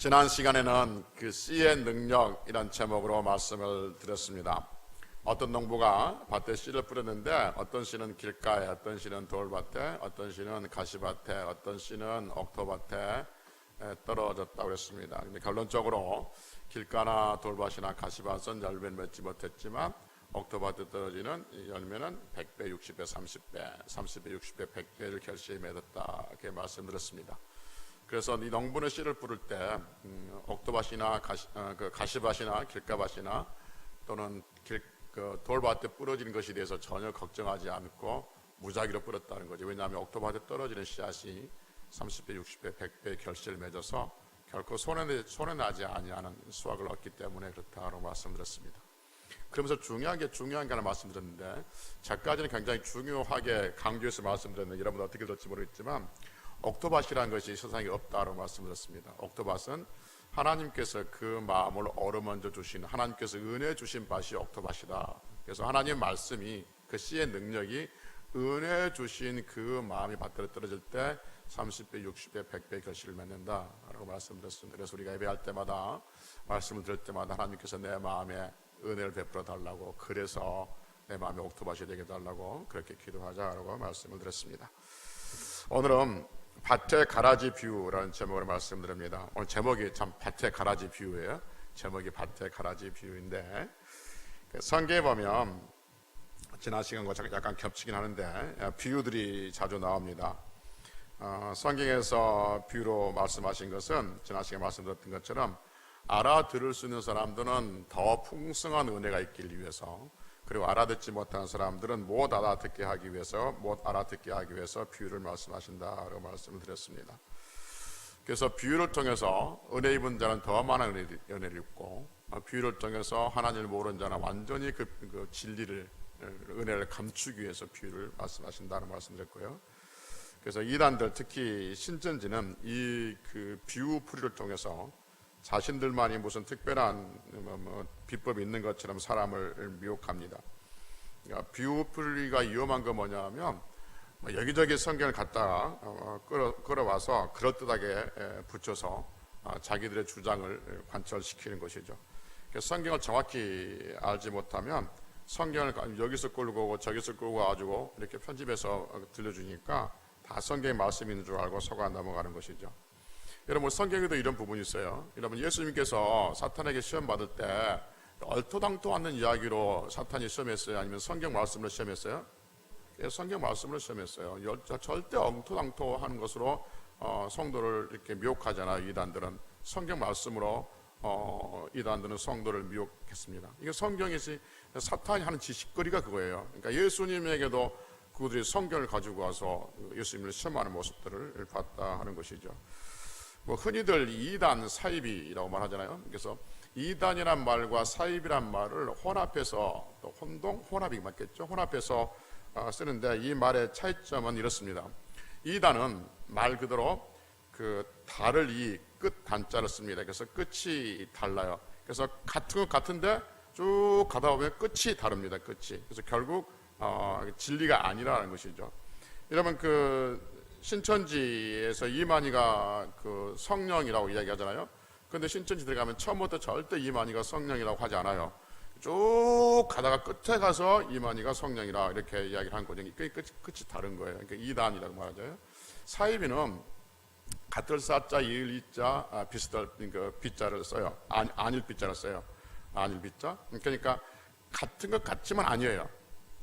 지난 시간에는 그 씨의 능력이란 제목으로 말씀을 드렸습니다. 어떤 농부가 밭에 씨를 뿌렸는데 어떤 씨는 길가에, 어떤 씨는 돌밭에, 어떤 씨는 가시밭에, 어떤 씨는 옥토밭에 떨어졌다고 했습니다. 근데 결론적으로 길가나 돌밭이나 가시밭은 열매를 맺지 못했지만 옥토밭에 떨어지는 열매는 100배, 60배, 30배, 30배, 60배, 100배를 결실에 맺었다, 이렇게 말씀드렸습니다. 그래서 이 농부는 씨를 뿌릴 때 옥토밭이나 가시밭이나 길가밭이나 또는 돌밭에 뿌려지는 것에 대해서 전혀 걱정하지 않고 무작위로 뿌렸다는 거죠. 왜냐하면 옥토밭에 떨어지는 씨앗이 30배, 60배, 100배 결실을 맺어서 결코 손해나지 아니하는 수확을 얻기 때문에 그렇다고 말씀드렸습니다. 그러면서 중요한 게 하나 말씀드렸는데, 저까지는 굉장히 중요하게 강조해서 말씀드렸는데 여러분 어떻게 들을지 모르겠지만 옥토밭이라는 것이 세상에 없다고 말씀드렸습니다. 옥토밭은 하나님께서 그 마음을 어루만져 주신, 하나님께서 은혜 주신 밭이 옥토밭이다. 그래서 하나님의 말씀이, 그 씨의 능력이 은혜 주신 그 마음이 밭에 떨어질 때 30배, 60배, 100배 결실을 맺는다라고 말씀드렸습니다. 그래서 우리가 예배할 때마다, 말씀을 들을 때마다 하나님께서 내 마음에 은혜를 베풀어 달라고, 그래서 내 마음에 옥토밭이 되게 달라고 그렇게 기도하자라고 말씀을 드렸습니다. 오늘은 밭의 가라지 비유라는 제목으로 말씀드립니다. 오늘 제목이 참 밭의 가라지 비유예요. 제목이 밭의 가라지 비유인데, 성경에 보면 지난 시간과 약간 겹치긴 하는데 비유들이 자주 나옵니다. 성경에서 비유로 말씀하신 것은 지난 시간에 말씀드렸던 것처럼 알아들을 수 있는 사람들은 더 풍성한 은혜가 있길 위해서, 그리고 알아듣지 못하는 사람들은 못 알아듣게 하기 위해서 비유를 말씀하신다라고 말씀을 드렸습니다. 그래서 비유를 통해서 은혜 입은 자는 더 많은 은혜를 입고, 비유를 통해서 하나님을 모르는 자는 완전히 그 진리를, 은혜를 감추기 위해서 비유를 말씀하신다는 말씀드렸고요. 그래서 이단들, 특히 신천지는 이 그 비유풀이를 통해서 자신들만이 무슨 특별한 비법이 있는 것처럼 사람을 미혹합니다. 그러니까 비유풀이가 위험한 건 뭐냐면 여기저기 성경을 갖다가 끌어와서 그럴듯하게 붙여서 자기들의 주장을 관철시키는 것이죠. 그래서 성경을 정확히 알지 못하면 성경을 여기서 끌고 오고 저기서 끌고 와가지고 이렇게 편집해서 들려주니까 다 성경의 말씀이 있는 줄 알고 속아 넘어가는 것이죠. 여러분, 성경에도 이런 부분이 있어요. 여러분, 예수님께서 사탄에게 시험 받을 때 얼토당토 않는 이야기로 사탄이 시험했어요? 아니면 성경 말씀으로 시험했어요? 성경 말씀으로 시험했어요. 절대 엉토당토 하는 것으로 성도를 이렇게 미혹하잖아요. 이단들은 성경 말씀으로 이단들은 성도를 미혹했습니다. 이게 성경에서 사탄이 하는 지식거리가 그거예요. 그러니까 예수님에게도 그들이 성경을 가지고 와서 예수님을 시험하는 모습들을 봤다 하는 것이죠. 흔히들 이단, 사입이라고 말하잖아요. 그래서 이단이란 말과 사입이란 말을 혼합해서, 또 혼합이 맞겠죠? 혼합해서 쓰는데, 이 말의 차이점은 이렇습니다. 이단은 말 그대로 그 달을 이 끝 단자를 씁니다. 그래서 끝이 달라요. 그래서 같은 것 같은데 쭉 가다 보면 끝이 다릅니다. 끝이. 그래서 결국 진리가 아니라는 것이죠. 여러분, 신천지에서 이만희가 성령이라고 이야기하잖아요. 그런데 신천지 들어가면 처음부터 절대 이만희가 성령이라고 하지 않아요. 쭉 가다가 끝에 가서 이만희가 성령이라 이렇게 이야기를 한 거죠. 끝이 다른 거예요. 그러니까 이단이라고 말하죠. 사입이는 같을 사자, 이을 이자, 비슷할 비자를 써요. 아닐 비자를 써요. 아닐 비자. 그러니까 같은 것 같지만 아니에요.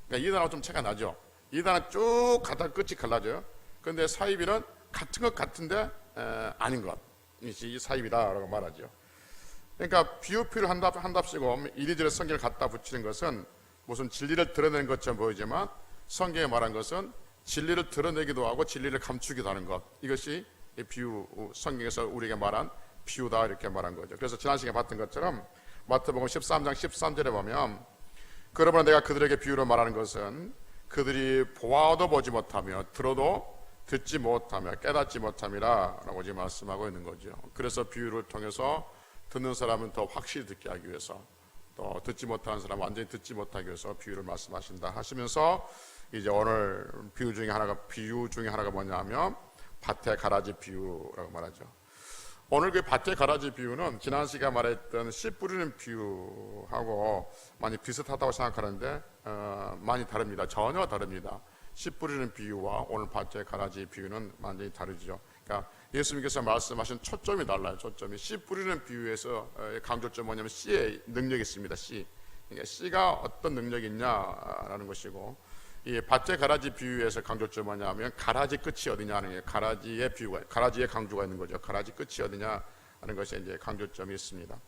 그러니까 이단하고 좀 차이가 나죠. 이단은 쭉 가다가 끝이 갈라져요. 그런데 사입이는 같은 것 같은데 아닌 것, 이것이 사입이다라고 말하죠. 그러니까 비유표를 한답시고 이리저리 성경을 갖다 붙이는 것은 무슨 진리를 드러내는 것처럼 보이지만, 성경에 말한 것은 진리를 드러내기도 하고 진리를 감추기도 하는 것, 이것이 비유, 성경에서 우리에게 말한 비유다, 이렇게 말한 거죠. 그래서 지난 시간에 봤던 것처럼 마태복음 13장 13절에 보면, 그러므로 내가 그들에게 비유로 말하는 것은 그들이 보아도 보지 못하며 들어도 듣지 못하며 깨닫지 못함이라 라고 지금 말씀하고 있는 거죠. 그래서 비유를 통해서 듣는 사람은 더 확실히 듣게 하기 위해서, 또 듣지 못하는 사람은 완전히 듣지 못하기 위해서 비유를 말씀하신다 하시면서, 이제 오늘 비유 중에 하나가 뭐냐면 밭의 가라지 비유라고 말하죠. 오늘 그 밭의 가라지 비유는 지난 시간에 말했던 씨 뿌리는 비유하고 많이 비슷하다고 생각하는데 많이 다릅니다. 전혀 다릅니다. 씨 뿌리는 비유와 오늘 밭의 가라지 비유는 완전히 다르죠. 그러니까 예수님께서 말씀하신 초점이 달라요. 초점이 씨 뿌리는 비유에서 강조점 뭐냐면 씨의 능력이 있습니다. 씨. 그러니까 씨가 어떤 능력이 있냐라는 것이고, 이 밭의 가라지 비유에서 강조점 뭐냐면 가라지 끝이 어디냐는 게 가라지의 비유가, 가라지의 강조가 있는 거죠. 가라지 끝이 어디냐 하는 것이 이제 강조점이 있습니다.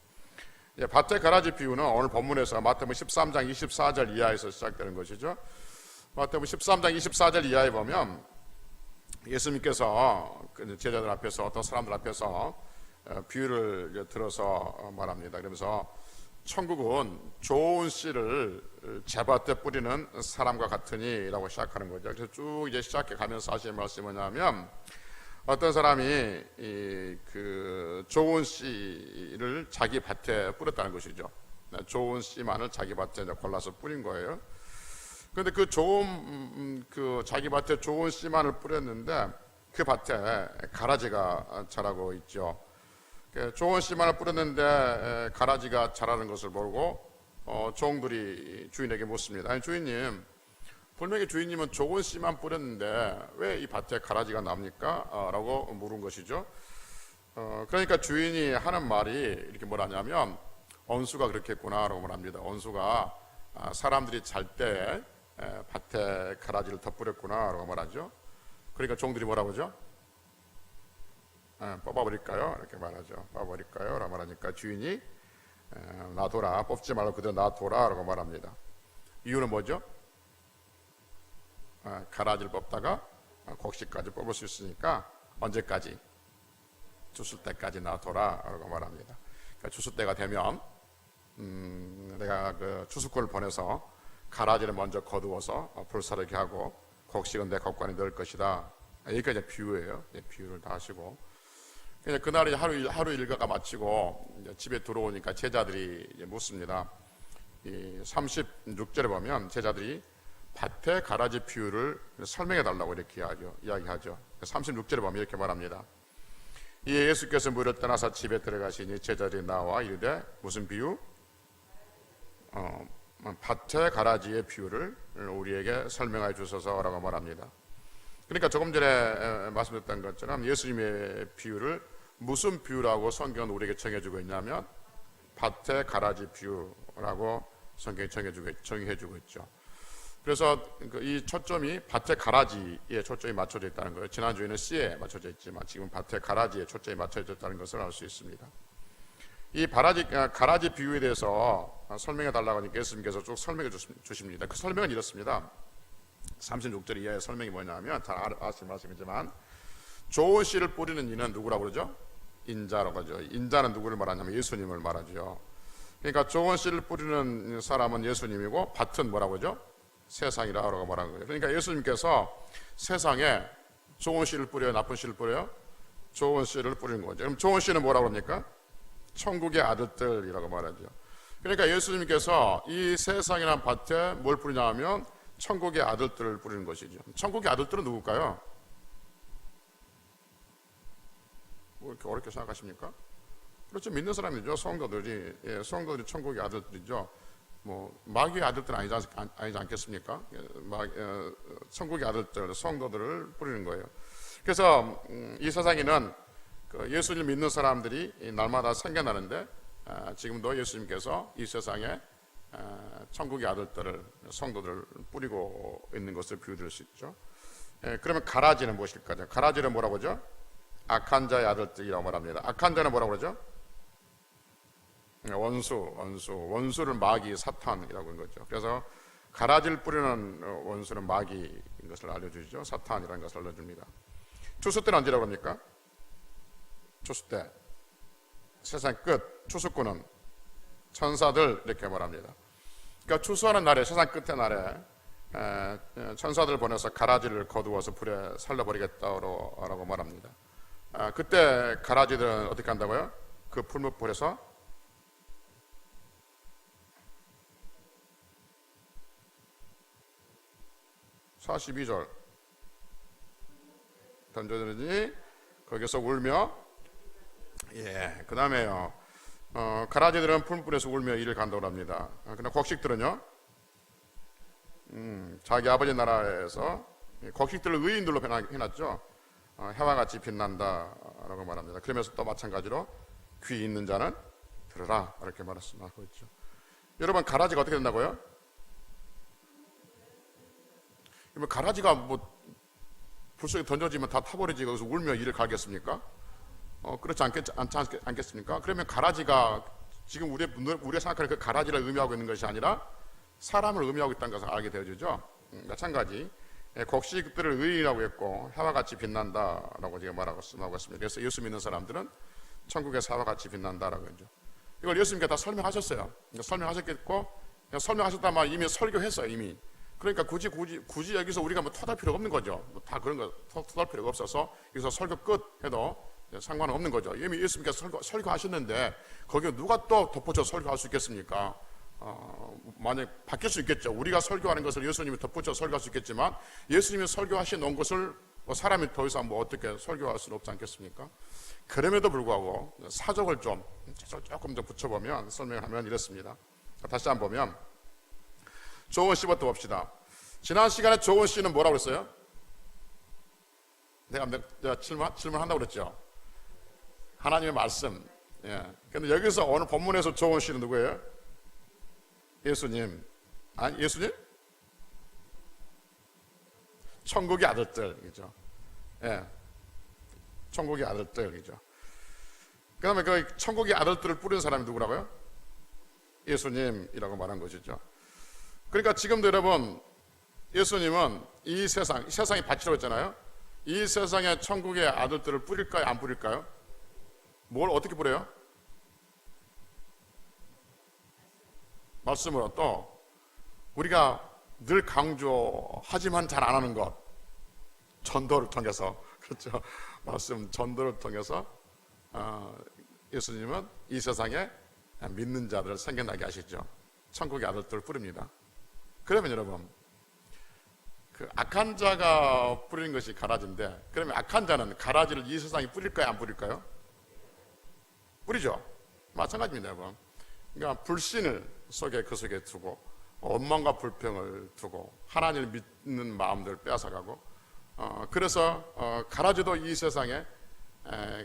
이제 밭의 가라지 비유는 오늘 본문에서 마태복음 13장 24절 이하에서 시작되는 것이죠. 마태복음 13장 24절 이하에 보면 예수님께서 제자들 앞에서 어떤 사람들 앞에서 비유를 들어서 말합니다. 그러면서 천국은 좋은 씨를 제밭에 뿌리는 사람과 같으니 라고 시작하는 거죠. 그래서 쭉 이제 시작해 가면서 하시는 말씀이 뭐냐면, 어떤 사람이 그 좋은 씨를 자기 밭에 뿌렸다는 것이죠. 좋은 씨만을 자기 밭에 골라서 뿌린 거예요. 그런데 그 좋은 그 자기 밭에 좋은 씨만을 뿌렸는데 그 밭에 가라지가 자라고 있죠. 좋은 씨만을 뿌렸는데 가라지가 자라는 것을 보고 종들이 주인에게 묻습니다. 아니 주인님, 분명히 주인님은 좋은 씨만 뿌렸는데 왜 이 밭에 가라지가 납니까? 라고 물은 것이죠. 그러니까 주인이 하는 말이 이렇게 뭐라냐면, 원수가 그렇게 했구나 라고 말합니다. 원수가 사람들이 잘 때 밭에 가라지를 더 뿌렸구나 라고 말하죠. 그러니까 종들이 뭐라고 하죠? 뽑아버릴까요? 이렇게 말하죠. 뽑아버릴까요? 라고 말하니까 주인이 놔둬라, 뽑지 말고 그대로 놔둬라 라고 말합니다. 이유는 뭐죠? 가라지를 뽑다가 곡식까지 뽑을 수 있으니까 언제까지? 추수 때까지 놔둬라 라고 말합니다. 그러니까 추수 때가 되면 내가 그 추수꾼을 보내서 가라지를 먼저 거두어서 불사르게 하고 곡식은 내 곡간에 넣을 것이다. 여기까지 비유예요. 비유를 다 하시고, 그날이 하루 일과가 마치고 집에 들어오니까 제자들이 묻습니다. 이 36절에 보면 제자들이 밭의 가라지 비유를 설명해 달라고 이렇게 이야기하죠. 36절에 보면 이렇게 말합니다. 이에 예수께서 물을 떠나서 집에 들어가시니 제자들이 나와 이르되 무슨 비유? 밭의 가라지의 비유를 우리에게 설명해 주소서라고 말합니다. 그러니까 조금 전에 말씀드렸던 것처럼 예수님의 비유를 무슨 비유라고 성경은 우리에게 정해주고 있냐면 밭의 가라지 비유라고 성경이 정의해주고 있죠. 그래서 이 초점이 밭의 가라지에 초점이 맞춰져 있다는 거예요. 지난주에는 씨에 맞춰져 있지만 지금 밭의 가라지에 초점이 맞춰져 있다는 것을 알 수 있습니다. 이 가라지 비유에 대해서 설명해 달라고 하니까 예수님께서 쭉 설명해 주십니다. 그 설명은 이렇습니다. 36절 이하의 설명이 뭐냐면 잘 아시는 말씀이지만, 좋은 씨를 뿌리는 이는 누구라고 그러죠? 인자라고 하죠. 인자는 누구를 말하냐면 예수님을 말하죠. 그러니까 좋은 씨를 뿌리는 사람은 예수님이고 밭은 뭐라고 하죠? 세상이라고 말하는 거예요. 그러니까 예수님께서 세상에 좋은 씨를 뿌려요, 나쁜 씨를 뿌려요? 좋은 씨를 뿌리는 거죠. 그럼 좋은 씨는 뭐라고 합니까? 천국의 아들들이라고 말하죠. 그러니까 예수님께서 이 세상이라는 밭에 뭘 뿌리냐 하면 천국의 아들들을 뿌리는 것이죠. 천국의 아들들은 누굴까요? 뭐 이렇게 어렵게 생각하십니까? 그렇죠. 믿는 사람이죠. 성도들이. 성도들이 천국의 아들들이죠. 뭐 마귀의 아들들은 아니지 않겠습니까? 천국의 아들들, 성도들을 뿌리는 거예요. 그래서 이 세상에는 예수님 믿는 사람들이 날마다 생겨나는데, 지금도 예수님께서 이 세상에 천국의 아들들을, 성도들을 뿌리고 있는 것을 비유될 수 있죠. 그러면 가라지는 무엇일까요? 가라지는 뭐라고 하죠? 악한 자의 아들들이라고 말합니다. 악한 자는 뭐라고 그러죠? 원수를 마귀, 사탄이라고 하는 거죠. 그래서 가라지를 뿌리는 원수는 마귀인 것을 알려주죠. 사탄이라는 것을 알려줍니다. 추수 때는 언제라고 합니까? 추수 때, 세상 끝. 추수꾼은 천사들 이렇게 말합니다. 그러니까 추수하는 날에, 세상 끝의 날에 천사들을 보내서 가라지를 거두어서 불에 살려버리겠다고 말합니다. 그때 가라지들은 어떻게 한다고요? 그 풀무불에서 42절 던져드리니 거기서 울며 예, 그 다음에요. 가라지들은 풀무불에서 울며 이를 간다고 합니다. 그러나 곡식들은요, 자기 아버지 나라에서 곡식들을 의인들로 해놨죠. 해와 같이 빛난다라고 말합니다. 그러면서 또 마찬가지로 귀 있는 자는 들으라 이렇게 말씀하고 있죠. 여러분, 가라지가 어떻게 된다고요? 가라지가 뭐 불속에 던져지면 다 타버리지 거기서 울며 이를 갈겠습니까? 그렇지 않겠습니까? 그러면 가라지가 지금 우리가 생각하는 그 가라지를 의미하고 있는 것이 아니라 사람을 의미하고 있다는 것을 알게 되어지죠. 마찬가지 곡식들을 의인이라고 했고 해와 같이 빛난다라고 지금 말하고 있습니다. 그래서 예수 믿는 사람들은 천국의 사와 같이 빛난다라고 했죠. 이걸 예수님께 다 설명하셨어요. 설명하셨겠고, 설명하셨다면 이미 설교했어요. 이미. 그러니까 굳이 여기서 우리가 뭐 토달 필요가 없는 거죠. 다 그런 거 토달 필요가 없어서 여기서 설교 끝 해도 상관은 없는 거죠. 이미 예수님께서 설교하셨는데 거기에 누가 또 덧붙여 설교할 수 있겠습니까? 만약 바뀔 수 있겠죠. 우리가 설교하는 것을 예수님이 덧붙여 설교할 수 있겠지만 예수님이 설교하신 놓은 것을 뭐 사람이 더 이상 뭐 어떻게 설교할 수는 없지 않겠습니까? 그럼에도 불구하고 사적을 조금 더 붙여보면 설명을 하면 이렇습니다. 다시 한번 보면 조은 씨부터 봅시다. 지난 시간에 조은 씨는 뭐라고 그랬어요? 내가 질문한다고 그랬죠. 하나님의 말씀. 예. 근데 여기서 오늘 본문에서 조은 씨는 누구예요? 예수님. 아니, 예수님? 천국의 아들들이죠. 예. 천국의 아들들이죠. 그 다음에 그 천국의 아들들을 뿌린 사람이 누구라고요? 예수님이라고 말한 것이죠. 그러니까 지금도 여러분, 예수님은 이 세상이 밭이라고 했잖아요. 이 세상에 천국의 아들들을 뿌릴까요? 안 뿌릴까요? 뭘 어떻게 뿌려요? 말씀으로. 또 우리가 늘 강조하지만 잘 안 하는 것, 전도를 통해서. 그렇죠. 말씀 전도를 통해서 예수님은 이 세상에 믿는 자들을 생겨나게 하시죠. 천국의 아들들을 뿌립니다. 그러면 여러분, 그 악한 자가 뿌리는 것이 가라지인데, 그러면 악한 자는 가라지를 이 세상에 뿌릴까요? 안 뿌릴까요? 뿌리죠. 마찬가지입니다, 여러분. 그러니까 불신을 그 속에 두고 원망과 불평을 두고 하나님을 믿는 마음들을 빼앗아가고, 그래서 가라지도 이 세상에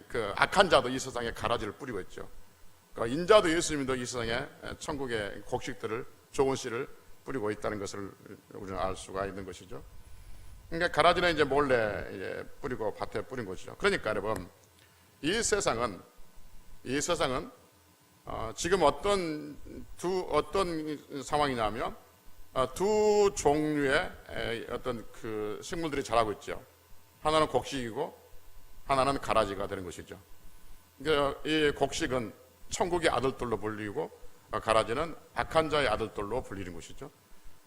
그 악한 자도 이 세상에 가라지를 뿌리고 있죠. 그러니까 인자도 예수님도 이 세상에 천국의 곡식들을, 좋은 씨를 뿌리고 있다는 것을 우리는 알 수가 있는 것이죠. 그러니까 가라지는 이제 몰래 이제 뿌리고 밭에 뿌린 것이죠. 그러니까 여러분, 이 세상은 지금 어떤 상황이냐면 두 종류의 어떤 그 식물들이 자라고 있죠. 하나는 곡식이고 하나는 가라지가 되는 것이죠. 그러니까 이 곡식은 천국의 아들들로 불리고 가라지는 악한 자의 아들들로 불리는 것이죠.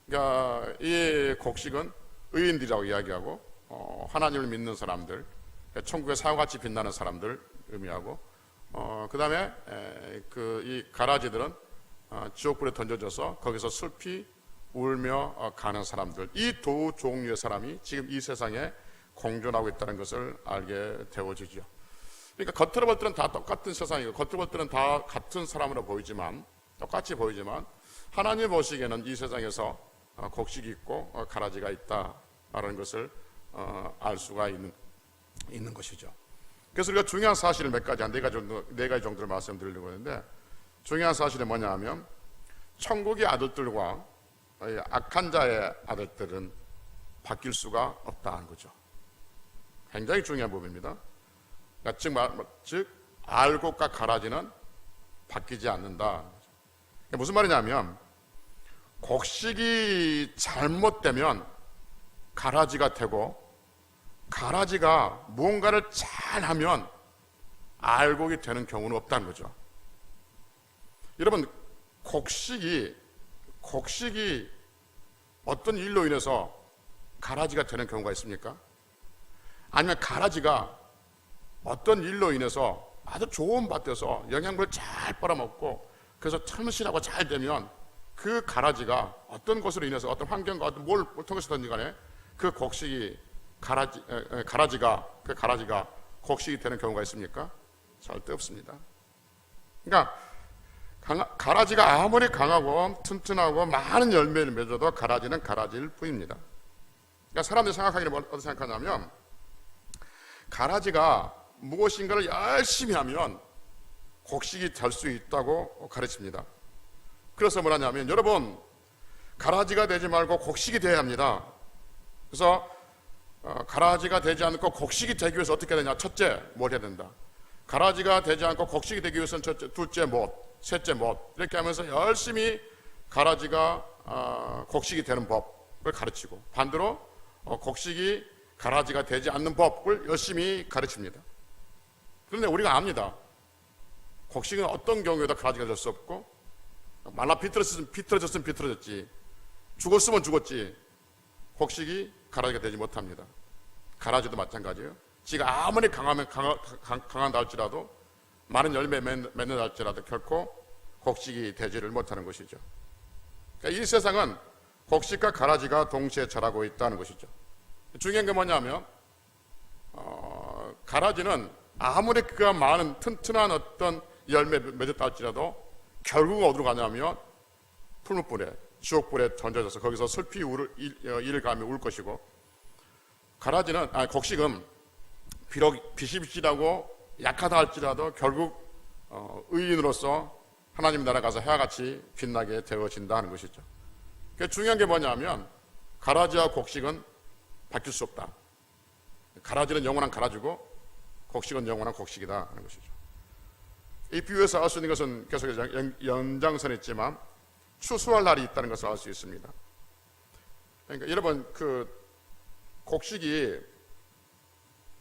그러니까 이 곡식은 의인들이라고 이야기하고 하나님을 믿는 사람들, 천국의 사와 같이 빛나는 사람들 의미하고, 그 다음에 이 가라지들은 지옥불에 던져져서 거기서 슬피 울며 가는 사람들, 이 두 종류의 사람이 지금 이 세상에 공존하고 있다는 것을 알게 되어지죠. 그러니까 겉으로 볼 때는 다 똑같은 세상이고 겉으로 볼 때는 다 같은 사람으로 보이지만, 똑같이 보이지만 하나님 보시기에는 이 세상에서 곡식이 있고 가라지가 있다라는 것을 알 수가 있는 것이죠. 그래서 우리가 중요한 사실을 몇 가지, 네 가지 정도를 말씀드리려고 하는데, 중요한 사실은 뭐냐 하면 천국의 아들들과 악한 자의 아들들은 바뀔 수가 없다는 거죠. 굉장히 중요한 부분입니다. 그러니까 즉 알곡과 가라지는 바뀌지 않는다. 무슨 말이냐면 곡식이 잘못되면 가라지가 되고, 가라지가 무언가를 잘하면 알곡이 되는 경우는 없다는 거죠. 여러분, 곡식이 어떤 일로 인해서 가라지가 되는 경우가 있습니까? 아니면 가라지가 어떤 일로 인해서 아주 좋은 밭에서 영양분을 잘 빨아먹고 그래서 털무실하고 잘 되면 그 가라지가 어떤 것으로 인해서 어떤 환경과 어떤 뭘 통해서든지 간에 그 곡식이 가라지가 곡식이 되는 경우가 있습니까? 절대 없습니다. 그러니까 가라지가 아무리 강하고 튼튼하고 많은 열매를 맺어도 가라지는 가라지일 뿐입니다. 그러니까 사람들이 생각하기를 어떻게 생각하냐면, 가라지가 무엇인가를 열심히 하면 곡식이 될 수 있다고 가르칩니다. 그래서 뭐라냐면, 여러분, 가라지가 되지 말고 곡식이 되어야 합니다. 그래서 가라지가 되지 않고 곡식이 되기 위해서 어떻게 되냐? 첫째, 뭘 해야 된다? 가라지가 되지 않고 곡식이 되기 위해서는 첫째, 둘째 못, 셋째 못, 이렇게 하면서 열심히 가라지가 곡식이 되는 법을 가르치고, 반대로 곡식이 가라지가 되지 않는 법을 열심히 가르칩니다. 그런데 우리가 압니다. 곡식은 어떤 경우에도 가라지가 될 수 없고, 말라 비틀어졌으면 비틀어졌지, 죽었으면 죽었지, 곡식이 가라지가 되지 못합니다. 가라지도 마찬가지예요. 지가 아무리 강한다 할지라도, 많은 열매 맺는다 할지라도 결코 곡식이 되지를 못하는 것이죠. 그러니까 이 세상은 곡식과 가라지가 동시에 자라고 있다는 것이죠. 중요한 게 뭐냐면, 가라지는 아무리 그가 많은 튼튼한 어떤 열매 맺었다 할지라도 결국 어디로 가냐면 풀무불에, 지옥불에 던져져서 거기서 슬피 이를 가며 울 것이고, 곡식은 비록 비실비실하고 약하다 할지라도 결국 의인으로서 하나님 나라 가서 해와 같이 빛나게 되어진다 하는 것이죠. 그러니까 중요한 게 뭐냐면, 가라지와 곡식은 바뀔 수 없다. 가라지는 영원한 가라지고 곡식은 영원한 곡식이다 하는 것이죠. 이 비유에서 알 수 있는 것은 계속 연장선에 있지만 추수할 날이 있다는 것을 알 수 있습니다. 그러니까 여러분, 그 곡식이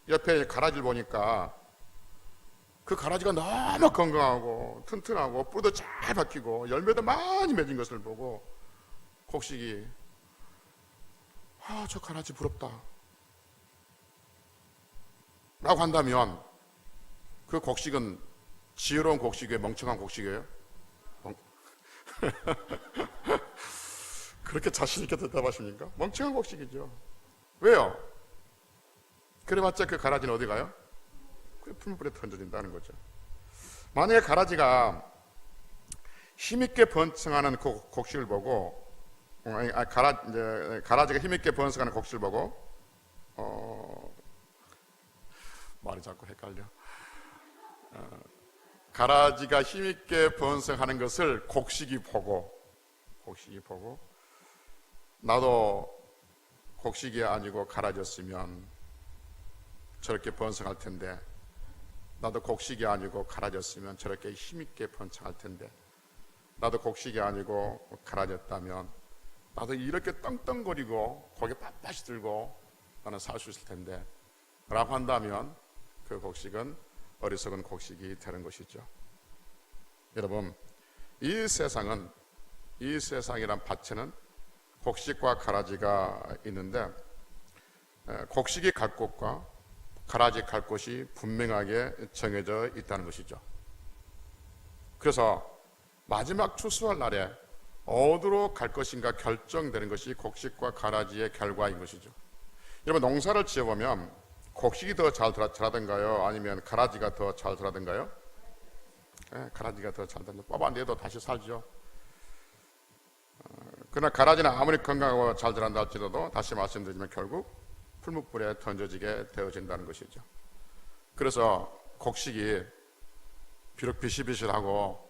옆에 가라지를 보니까 그 가라지가 너무 건강하고 튼튼하고 뿌리도 잘 박히고 열매도 많이 맺은 것을 보고 곡식이 저 가라지 부럽다 라고 한다면, 그 곡식은 지혜로운 곡식이에요? 멍청한 곡식이에요? 그렇게 자신 있게 대답하십니까? 멍청한 곡식이죠. 왜요? 그래봤자 그 가라지는 어디 가요? 그 풀무불에 던져진다는 거죠. 만약에 가라지가 힘있게 번성하는 그 곡식을 보고, 가라지가 힘있게 번성하는 곡식을 보고, 말이 자꾸 헷갈려. 가라지가 힘있게 번성하는 것을 곡식이 보고, 나도 곡식이 아니고 가라졌으면 저렇게 번성할 텐데, 나도 곡식이 아니고 가라졌으면 저렇게 힘있게 번성할 텐데, 나도 곡식이 아니고 가라졌다면 나도 이렇게 떵떵거리고 고개 빳빳이 들고 나는 살 수 있을 텐데 라고 한다면, 그 곡식은 어리석은 곡식이 되는 것이죠. 여러분, 이 세상이란 밭에는 곡식과 가라지가 있는데, 곡식이 갈 곳과 가라지 갈 곳이 분명하게 정해져 있다는 것이죠. 그래서 마지막 추수할 날에 어디로 갈 것인가 결정되는 것이 곡식과 가라지의 결과인 것이죠. 여러분, 농사를 지어보면 곡식이 더 잘 자라던가요? 아니면 가라지가 더 잘 자라던가요? 가라지가 더 잘 자라던가요? 뽑아내도 다시 살죠. 그러나 가라지는 아무리 건강하고 잘 자란다 할지라도 다시 말씀드리지만 결국 풀무불에 던져지게 되어진다는 것이죠. 그래서 곡식이 비록 비실비실하고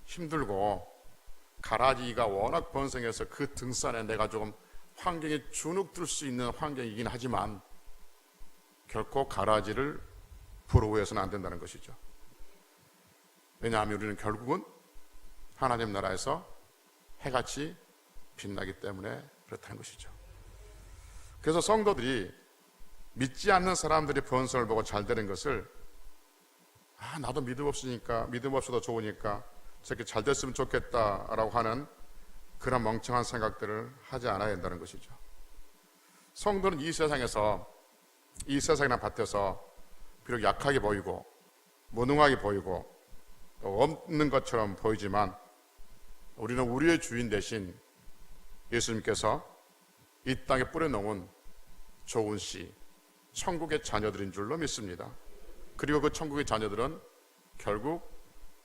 힘들고 가라지가 워낙 번성해서 그 등산에 내가 조금 환경에 주눅들 수 있는 환경이긴 하지만 결코 가라지를 부러워해서는 안 된다는 것이죠. 왜냐하면 우리는 결국은 하나님 나라에서 해같이 빛나기 때문에 그렇다는 것이죠. 그래서 성도들이 믿지 않는 사람들이 번성을 보고 잘 되는 것을 나도 믿음 없어도 좋으니까 저렇게 잘 됐으면 좋겠다라고 하는 그런 멍청한 생각들을 하지 않아야 된다는 것이죠. 성도는 이 세상이나 밭에서 비록 약하게 보이고 무능하게 보이고 없는 것처럼 보이지만, 우리는 우리의 주인 대신 예수님께서 이 땅에 뿌려놓은 좋은 씨, 천국의 자녀들인 줄로 믿습니다. 그리고 그 천국의 자녀들은 결국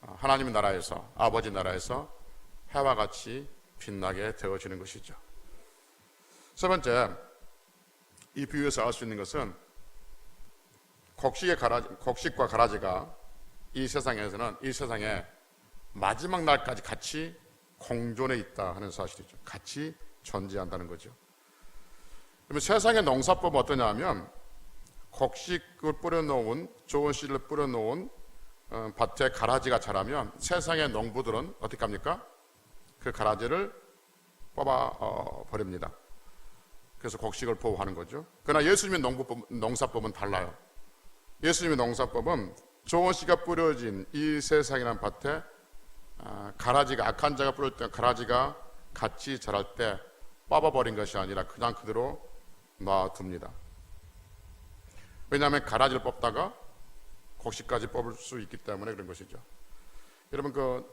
하나님의 나라에서, 아버지 나라에서 해와 같이 빛나게 되어지는 것이죠. 세 번째, 이 비유에서 알 수 있는 것은 곡식과 가라지가 이 세상에서는, 이 세상에 마지막 날까지 같이 공존해 있다 하는 사실이죠. 같이 존재한다는 거죠. 그러면 세상의 농사법은 어떠냐 하면, 곡식을 뿌려놓은, 좋은 씨를 뿌려놓은 밭에 가라지가 자라면 세상의 농부들은 어떻게 합니까? 그 가라지를 뽑아 버립니다. 그래서 곡식을 보호하는 거죠. 그러나 예수님의 농사법은 달라요. 예수님의 농사법은 좋은 씨가 뿌려진 이 세상이라는 밭에 가라지가, 악한 자가 뿌릴 때 가라지가 같이 자랄 때 뽑아버린 것이 아니라 그냥 그대로 놔둡니다. 왜냐하면 가라지를 뽑다가 곡식까지 뽑을 수 있기 때문에 그런 것이죠. 여러분, 그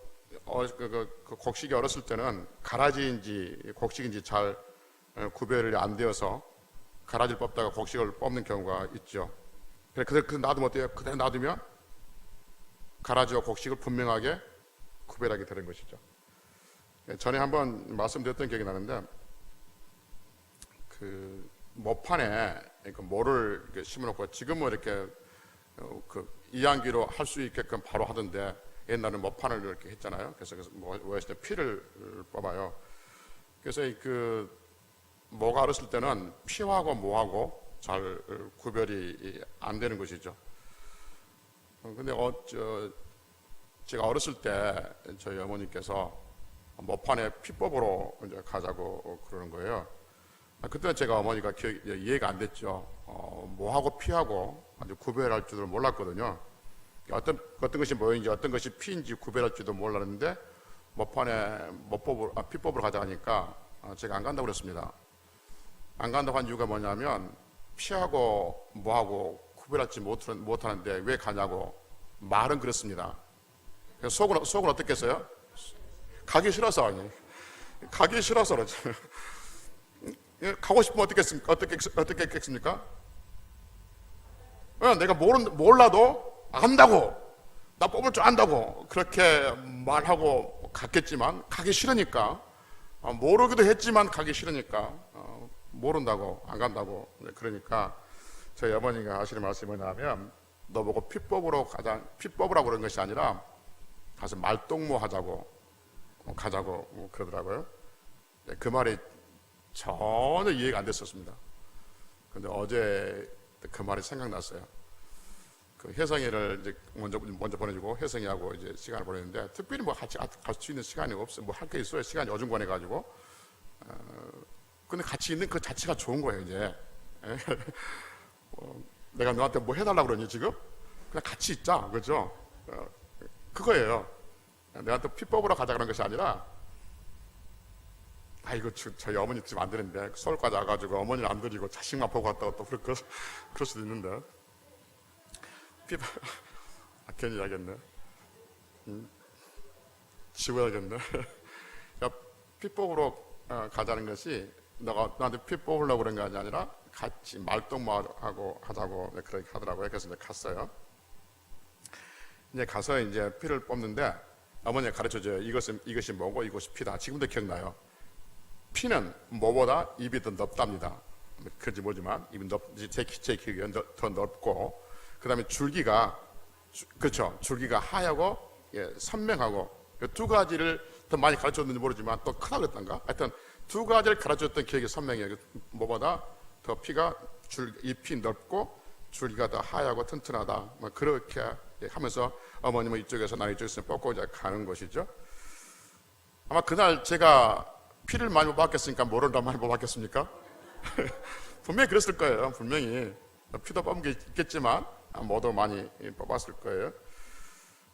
곡식이 어렸을 때는 가라지인지 곡식인지 잘 구별이 안 되어서 가라지를 뽑다가 곡식을 뽑는 경우가 있죠. 그래서 놔두면 어때요? 그대로 놔두면 가라지와 곡식을 분명하게 구별하게 되는 것이죠. 전에 한번 말씀드렸던 기억이 나는데, 그 모판에 모를 심어놓고 지금은 이렇게 이항기로 할 수 있게끔 바로 하던데, 옛날에는 모판을 이렇게 했잖아요. 그래서 피를 뽑아요. 그래서 그 모가 어렸을 때는 피하고 모하고 잘 구별이 안 되는 것이죠. 근데 제가 어렸을 때 저희 어머니께서 모판에 피 뽑으러 이제 가자고 그러는 거예요. 그때는 제가 어머니가 이해가 안 됐죠. 모하고 피하고 아주 구별할 줄을 몰랐거든요. 어떤 것이 모인지 어떤 것이 피인지 구별할 줄도 몰랐는데, 모판에 피 뽑으러 가자 하니까 제가 안 간다고 그랬습니다. 안 간다고 한 이유가 뭐냐면, 피하고 모하고 구별하지 못하는데 왜 가냐고 말은 그랬습니다. 속은 어떻겠어요? 가기 싫어서. 아니, 가기 싫어서 그러죠. 가고 싶으면 어떻게 했겠습니까? 내가 몰라도 안다고, 나 뽑을 줄 안다고 그렇게 말하고 갔겠지만, 가기 싫으니까, 모르기도 했지만 가기 싫으니까 모른다고 안 간다고. 그러니까 저희 어머니가 하시는 말씀이 뭐냐면, 너 보고 피 뽑으라고 그런 것이 아니라 가서 말동무 하자고 가자고 그러더라고요. 그 말이 전혀 이해가 안 됐었습니다. 근데 어제 그 말이 생각났어요. 그 혜성이를 이제 먼저 보내주고 혜성이하고 이제 시간을 보냈는데, 특별히 뭐 같이 갈 수 있는 시간이 없어요. 뭐 할 게 있어요. 시간이 어중간해가지고. 근데 같이 있는 그 자체가 좋은 거예요, 이제. 내가 너한테 뭐 해달라고 그러니 지금? 그냥 같이 있자, 그죠? 그거예요. 내가 또 피 뽑으러 가자 그런 것이 아니라, 이거 저희 어머니 집 안 되는데 서울까지 와가지고 어머니를 안 드리고 자식만 보고 갔다고 또 그럴 수도 있는데, 괜히 해야겠네. 지워야겠네. 피 뽑으러 가자는 것이 너한테 피 뽑으려고 그런 게 아니라 같이 말동무하고 하자고 그렇게 하더라고요. 그래서 이제 갔어요. 이제 가서 이제 피를 뽑는데 어머니가 가르쳐줘요. 이것이 뭐고 이것이 피다. 지금도 기억나요. 피는 뭐보다 입이 더 넓답니다. 그런지 모르지만 입이 제 기억이 더 넓고, 그 다음에 줄기가 하얗고 선명하고, 두 가지를 더 많이 가르쳐줬는지 모르지만 또 크다 그랬던가? 하여튼 두 가지를 가르쳐줬던 기억이 선명해요. 뭐보다 더 잎이 넓고 줄기가 더 하얗고 튼튼하다. 그렇게 하면서 어머님은 이쪽에서 나는 이쪽에서 뽑고 이제 가는 것이죠. 아마 그날 제가 피를 많이 못 받겠으니까 뭐를 더 많이 못 받겠습니까? 분명히 그랬을 거예요. 분명히 피도 뽑은 게 있겠지만 뭐도 많이 뽑았을 거예요.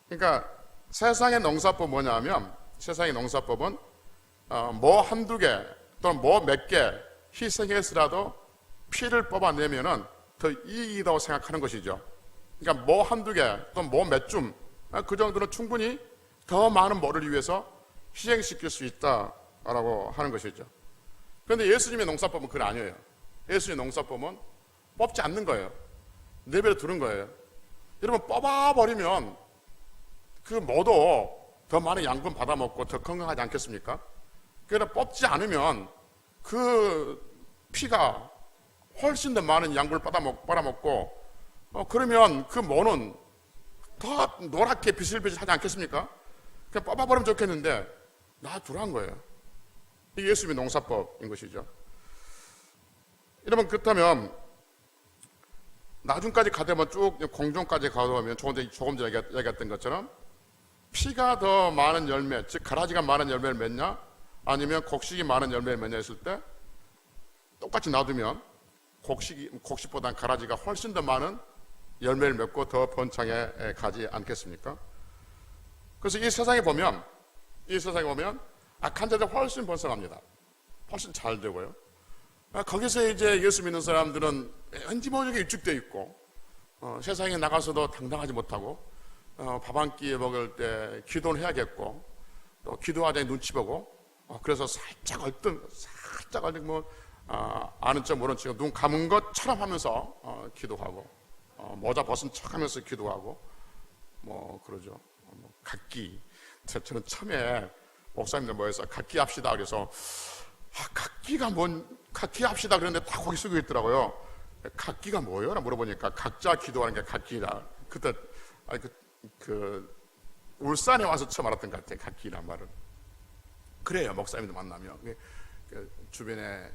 그러니까 세상의 농사법 뭐냐면, 세상의 농사법은 뭐 한두 개 또는 뭐 몇 개 희생해서라도 피를 뽑아내면은 더 이익이라고 생각하는 것이죠. 그러니까 뭐 한두 개 또는 뭐 몇 줌, 그 정도는 충분히 더 많은 뭐를 위해서 희생시킬 수 있다라고 하는 것이죠. 그런데 예수님의 농사법은 그건 아니에요. 예수님의 농사법은 뽑지 않는 거예요. 내버려 두는 거예요. 여러분, 뽑아버리면 그 모두 더 많은 양분 받아먹고 더 건강하지 않겠습니까? 그러나 뽑지 않으면 그 피가 훨씬 더 많은 양분을 빨아먹고 그러면 그 모는 더 노랗게 비실비실하지 않겠습니까? 그냥 뽑아버리면 좋겠는데 놔두란 거예요. 이게 예수님의 농사법인 것이죠. 여러분, 그렇다면 나중까지 가되면 쭉 공중까지 가보면 조금 전에 얘기했던 것처럼 피가 더 많은 열매, 즉 가라지가 많은 열매를 맺냐 아니면 곡식이 많은 열매를 맺냐 했을 때 똑같이 놔두면 곡식보다 가라지가 훨씬 더 많은 열매를 맺고 더 번창해 가지 않겠습니까? 그래서 이 세상에 보면 악한 자들 훨씬 번성합니다. 훨씬 잘 되고요. 거기서 이제 예수 믿는 사람들은 왠지 모르게 위축되어 있고 세상에 나가서도 당당하지 못하고 밥 한 끼 먹을 때 기도는 해야겠고 또 기도하자니 눈치 보고 그래서 살짝 얼뜬 뭐 아는 척 모르는 척 눈 감은 것처럼 하면서 기도하고 모자 벗은 척하면서 기도하고 뭐 그러죠. 각기 저는 처음에 목사님들 모여서 각기 합시다 그래서 각기 합시다 그랬는데 다 거기 쓰고 있더라고요. 각기가 뭐예요? 라고 물어보니까 각자 기도하는 게 각기다. 그때 울산에 와서 처음 알았던 것 같아요. 각기란 말은. 그래요. 목사님들 만나면 주변에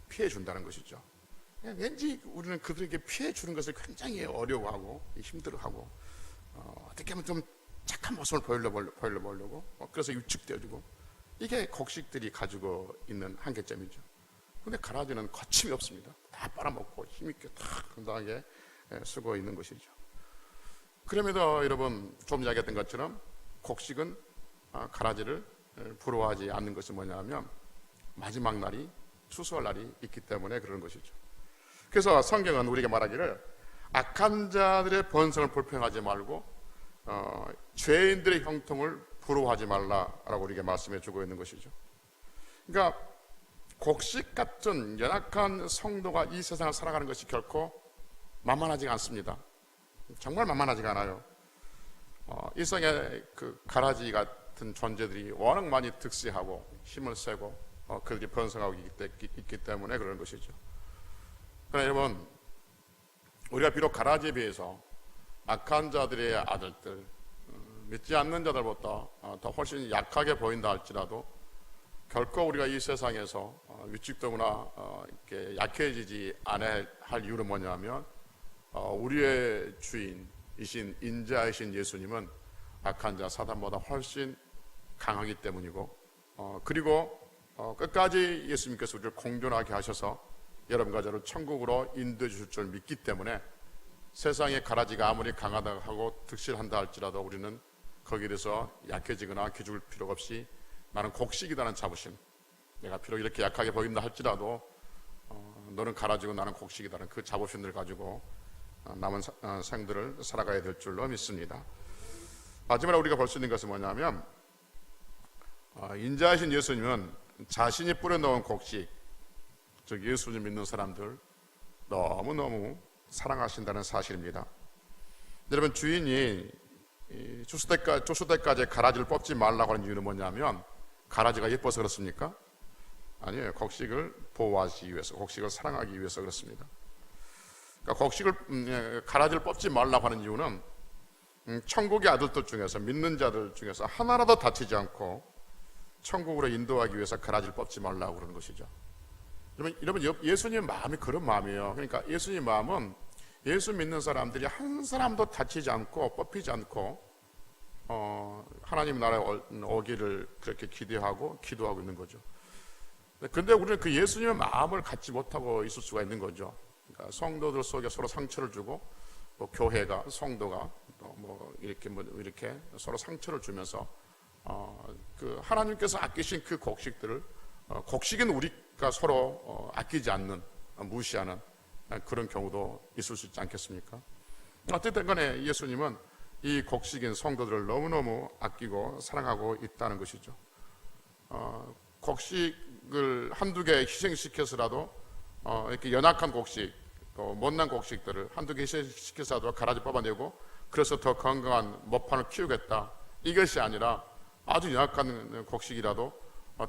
피해 준다는 것이죠. 왠지 우리는 그들에게 피해 주는 것을 굉장히 어려워하고 힘들어하고 어떻게 하면 좀 착한 모습을 보이려고 그래서 위축되어지고 이게 곡식들이 가지고 있는 한계점이죠. 그런데 가라지는 거침이 없습니다. 다 빨아먹고 힘있게 다 건강하게 쓰고 있는 것이죠. 그럼에도 여러분 좀 이야기했던 것처럼 곡식은 가라지를 부러워하지 않는 것이 뭐냐면 마지막 날이 추수할 날이 있기 때문에 그런 것이죠. 그래서 성경은 우리에게 말하기를 악한 자들의 번성을 불평하지 말고 죄인들의 형통을 부러워하지 말라라고 우리에게 말씀해 주고 있는 것이죠. 그러니까 곡식 같은 연약한 성도가 이 세상을 살아가는 것이 결코 만만하지가 않습니다. 정말 만만하지가 않아요. 이 세상에 그 가라지 같은 존재들이 워낙 많이 득세하고 힘을 세고 그들이 번성하고 있기 때문에 그런 것이죠. 그러나 여러분, 우리가 비록 가라지에 비해서 악한 자들의 아들들, 믿지 않는 자들보다 더 훨씬 약하게 보인다 할지라도 결코 우리가 이 세상에서 위축되거나 이렇게 약해지지 않아야 할 이유는 뭐냐면 우리의 주인이신 인자이신 예수님은 악한 자 사단보다 훨씬 강하기 때문이고 그리고 끝까지 예수님께서 우리를 공존하게 하셔서 여러분과 저를 천국으로 인도해 주실 줄 믿기 때문에 세상의 가라지가 아무리 강하다고 하고 득실한다 할지라도 우리는 거기에 대해서 약해지거나 기죽을 필요가 없이 나는 곡식이라는 자부심, 내가 비록 이렇게 약하게 보인다 할지라도 너는 가라지고 나는 곡식이라는 그 자부심을 가지고 남은 생들을 살아가야 될 줄로 믿습니다. 마지막으로 우리가 볼 수 있는 것은 뭐냐면 인자하신 예수님은 자신이 뿌려놓은 곡식, 즉 예수님 믿는 사람들 너무너무 사랑하신다는 사실입니다. 여러분, 주인이 추수 때까지 가라지를 뽑지 말라고 하는 이유는 뭐냐면 가라지가 예뻐서 그렇습니까? 아니에요. 곡식을 보호하기 위해서, 곡식을 사랑하기 위해서 그렇습니다. 그러니까 가라지를 뽑지 말라고 하는 이유는 천국의 아들들 중에서, 믿는 자들 중에서 하나라도 다치지 않고 천국으로 인도하기 위해서 가라지를 뽑지 말라고 그러는 것이죠. 여러분, 예수님의 마음이 그런 마음이에요. 그러니까 예수님의 마음은 예수 믿는 사람들이 한 사람도 다치지 않고 뽑히지 않고 하나님 나라에 오기를 그렇게 기대하고 기도하고 있는 거죠. 근데 우리는 그 예수님의 마음을 갖지 못하고 있을 수가 있는 거죠. 그러니까 성도들 속에 서로 상처를 주고 또 교회가, 성도가 또 이렇게 서로 상처를 주면서 그 하나님께서 아끼신 그 곡식들을 곡식은 우리가 서로 아끼지 않는, 무시하는 그런 경우도 있을 수 있지 않겠습니까? 어쨌든 간에 예수님은 이 곡식인 성도들을 너무너무 아끼고 사랑하고 있다는 것이죠. 곡식을 한두 개 희생시켜서라도 이렇게 연약한 곡식, 또 못난 곡식들을 한두 개 희생시켜서라도 가라지 뽑아내고 그래서 더 건강한 모판을 키우겠다, 이것이 아니라 아주 연약한 곡식이라도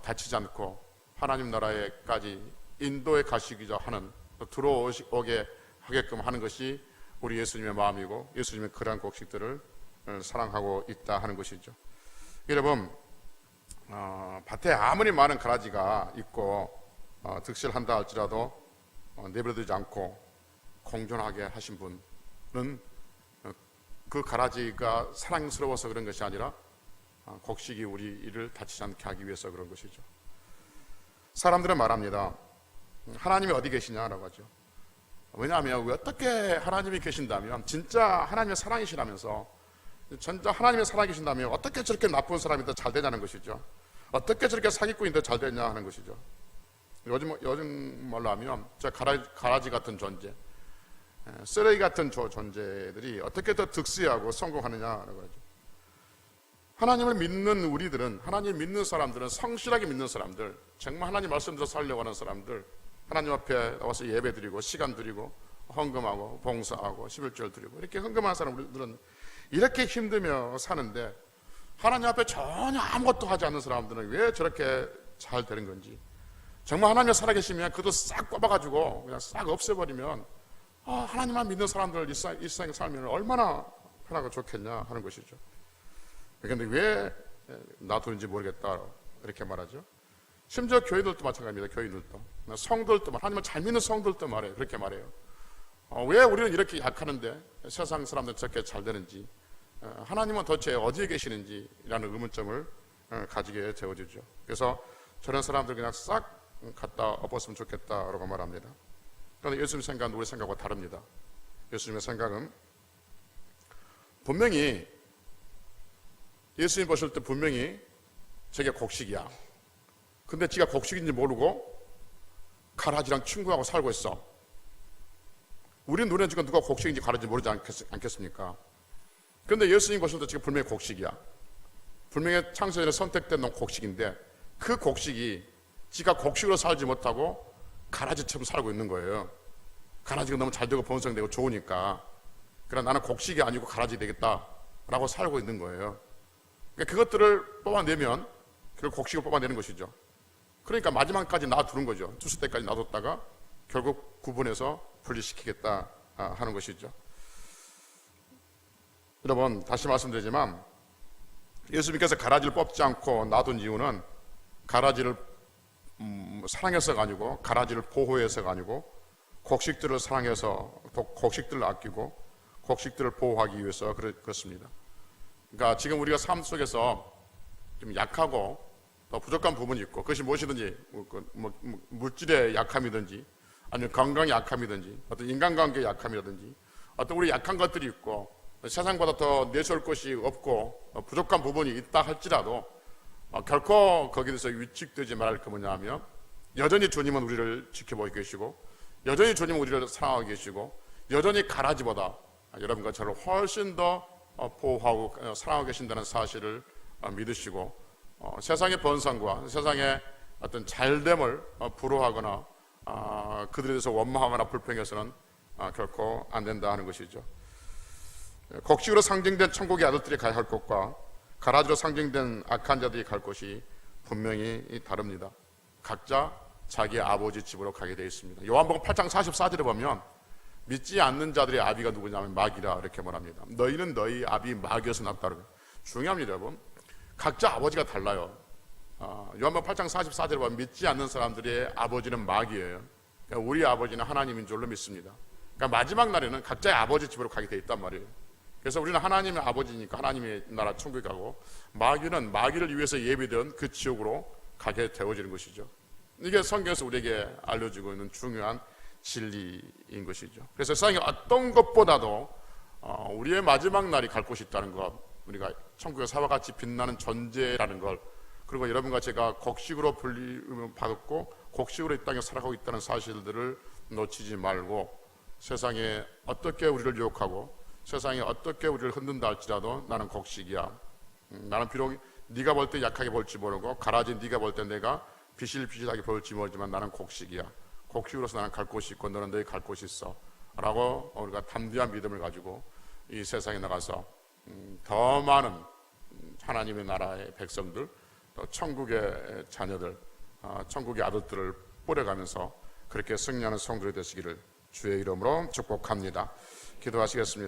다치지 않고 하나님 나라에까지 인도에 가시기자 하는, 들어오게 하게끔 하는 것이 우리 예수님의 마음이고 예수님의 그러한 곡식들을 사랑하고 있다 하는 것이죠. 여러분, 밭에 아무리 많은 가라지가 있고 득실한다 할지라도 내버려두지 않고 공존하게 하신 분은 그 가라지가 사랑스러워서 그런 것이 아니라 곡식이 우리를 다치지 않게 하기 위해서 그런 것이죠. 사람들은 말합니다. 하나님이 어디 계시냐라고 하죠. 왜냐하면 어떻게 하나님이 계신다면, 진짜 하나님의 사랑이시라면서, 진짜 하나님의 사랑이 계신다면 어떻게 저렇게 나쁜 사람이 더 잘 되냐는 것이죠. 어떻게 저렇게 사기꾼이 더 잘 되냐 하는 것이죠. 요즘 말로 하면 저 가라지 같은 존재, 쓰레기 같은 존재들이 어떻게 더 득세하고 성공하느냐라고 하죠. 하나님을 믿는 우리들은, 하나님 믿는 사람들은, 성실하게 믿는 사람들, 정말 하나님 말씀대로 살려고 하는 사람들, 하나님 앞에 나와서 예배 드리고 시간 드리고 헌금하고 봉사하고 11절 드리고 이렇게 헌금하는 사람들은 이렇게 힘들며 사는데, 하나님 앞에 전혀 아무것도 하지 않는 사람들은 왜 저렇게 잘 되는 건지, 정말 하나님 살아계시면 그것도 싹 꼽아가지고 그냥 싹 없애버리면 하나님만 믿는 사람들 일상에 살면 얼마나 편하고 좋겠냐 하는 것이죠. 그런데 왜 놔두는지 모르겠다 이렇게 말하죠. 심지어 교회들도 마찬가지입니다. 교회들도, 성들도, 하나님을 잘 믿는 성들도 말해요. 그렇게 말해요. 왜 우리는 이렇게 약하는데 세상 사람들은 저렇게 잘 되는지, 하나님은 도대체 어디에 계시는지라는 의문점을 가지게 되어지죠. 그래서 저런 사람들 그냥 싹 갖다 엎었으면 좋겠다라고 말합니다. 그런데 예수님 생각은 우리 생각과 다릅니다. 예수님의 생각은 분명히, 예수님 보실 때 분명히 저게 곡식이야. 근데 지가 곡식인지 모르고 가라지랑 친구하고 살고 있어. 우리 눈에 지금 누가 곡식인지 가라지인지 모르지 않겠습니까? 그런데 예수님 보실 때 지금 분명히 곡식이야. 분명히 창세전에 선택된 곡식인데 그 곡식이 지가 곡식으로 살지 못하고 가라지처럼 살고 있는 거예요. 가라지가 너무 잘 되고 번성되고 좋으니까, 그러나 나는 곡식이 아니고 가라지 되겠다라고 살고 있는 거예요. 그러니까 그것들을 뽑아내면 결국 곡식을 뽑아내는 것이죠. 그러니까 마지막까지 놔두는 거죠. 주스 때까지 놔뒀다가 결국 구분해서 분리시키겠다 하는 것이죠. 여러분, 다시 말씀드리지만 예수님께서 가라지를 뽑지 않고 놔둔 이유는 가라지를 사랑해서가 아니고, 가라지를 보호해서가 아니고, 곡식들을 사랑해서 곡식들을 아끼고 곡식들을 보호하기 위해서 그렇습니다. 그러니까 지금 우리가 삶 속에서 좀 약하고 더 부족한 부분이 있고, 그것이 무엇이든지 물질의 약함이든지 아니면 건강의 약함이든지 어떤 인간관계의 약함이라든지 어떤 우리 약한 것들이 있고 세상보다 더 내세울 것이 없고 부족한 부분이 있다 할지라도 결코 거기에 대해서 위축되지 말할 게 뭐냐 하면, 여전히 주님은 우리를 지켜보고 계시고, 여전히 주님은 우리를 사랑하고 계시고, 여전히 가라지보다 여러분과 저를 훨씬 더 보호하고 사랑하고 계신다는 사실을 믿으시고, 세상의 번성과 세상의 어떤 잘됨을 부러워하거나 그들에 대해서 원망하거나 불평해서는 결코 안 된다 하는 것이죠. 곡식으로 상징된 천국의 아들들이 가야 할 곳과 가라지로 상징된 악한 자들이 갈 곳이 분명히 다릅니다. 각자 자기 아버지 집으로 가게 되어 있습니다. 요한복음 8장 44절에 보면 믿지 않는 자들의 아비가 누구냐면 마귀라 이렇게 말합니다. 너희는 너희 아비 마귀에서 났다. 중요합니다, 여러분. 각자 아버지가 달라요. 요한복음 8장 44절에 보면 믿지 않는 사람들의 아버지는 마귀예요. 그러니까 우리 아버지는 하나님인 줄로 믿습니다. 그러니까 마지막 날에는 각자의 아버지 집으로 가게 되어 있단 말이에요. 그래서 우리는 하나님의 아버지니까 하나님의 나라 천국에 가고, 마귀는 마귀를 위해서 예비된 그 지옥으로 가게 되어지는 것이죠. 이게 성경에서 우리에게 알려주고 있는 중요한 진리인 것이죠. 그래서 세상에 어떤 것보다도 우리의 마지막 날이 갈 곳이 있다는 것, 우리가 천국의 사와 같이 빛나는 존재라는 걸, 그리고 여러분과 제가 곡식으로 불림을 받았고 곡식으로 이 땅에 살아가고 있다는 사실들을 놓치지 말고, 세상에 어떻게 우리를 유혹하고 세상에 어떻게 우리를 흔든다 할지라도 나는 곡식이야. 나는 비록 네가 볼 때 약하게 볼지 모르고 가라지 네가 볼 때 내가 비실비실하게 볼지 모르지만 나는 곡식이야. 곡식으로서 나는 갈 곳이 있고 너는 너희 갈 곳이 있어 라고 우리가 담대한 믿음을 가지고 이 세상에 나가서 더 많은 하나님의 나라의 백성들, 또 천국의 자녀들, 천국의 아들들을 뿌려가면서 그렇게 승리하는 성도들이 되시기를 주의 이름으로 축복합니다. 기도하시겠습니다.